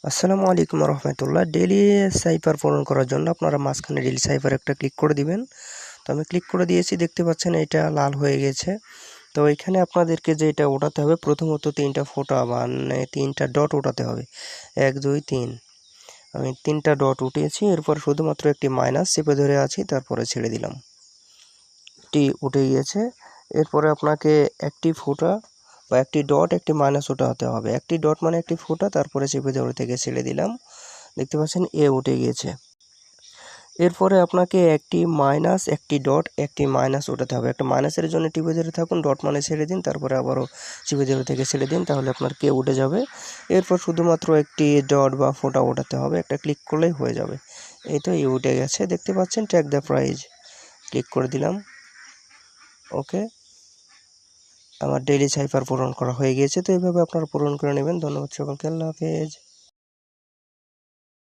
আসসালামু আলাইকুম রহমতুল্লাহ। Daily cipher পূরণ করার জন্য আপনারা মাঝখানে ডেইলি সাইফার একটা ক্লিক করে দিবেন। তো আমি ক্লিক করে দিয়েছি, দেখতে পাচ্ছেন এটা লাল হয়ে গেছে। তো এখানে আপনাদেরকে যেটা ওঠাতে হবে, প্রথমত 3টা ফোঁটা মানে 3টা ডট ওঠাতে হবে। 1 2 3, আমি 3টা ডট উঠিয়েছি। এরপর শুধুমাত্র একটি মাইনাস চেপে ধরে আছি, তারপরে ছেড়ে দিলাম, টি উঠে গিয়েছে। এরপরে আপনাকে একটি ফোঁটা বা একটি ডট একটি মাইনাস ওঠাতে হবে। একটি ডট মানে একটি ফোঁটা, তারপরে চেপে ধরে থেকে ছেড়ে দিলাম, দেখতে পাচ্ছেন এ উঠে গিয়েছে। এরপরে আপনাকে একটি মাইনাস একটি ডট একটি মাইনাস ওঠাতে হবে। একটা মাইনাসের জন্য টিপে ধরে থাকুন, ডট মানে ছেড়ে দিন, তারপরে আবারও চিপে ধরে থেকে ছেড়ে দিন, তাহলে আপনার কে উঠে যাবে। এরপর শুধুমাত্র একটি ডট বা ফোঁটা ওঠাতে হবে, একটা ক্লিক করলেই হয়ে যাবে। এই তো এ উঠে গেছে, দেখতে পাচ্ছেন। ট্র্যাক দ্য প্রাইজ ক্লিক করে দিলাম, ওকে। আমার ডেইলি সাইফার পূরণ করা হয়ে গিয়েছে। তো এইভাবে আপনারা পূরণ করে নেবেন। ধন্যবাদ সকলকে, আল্লাহ হাফেজ।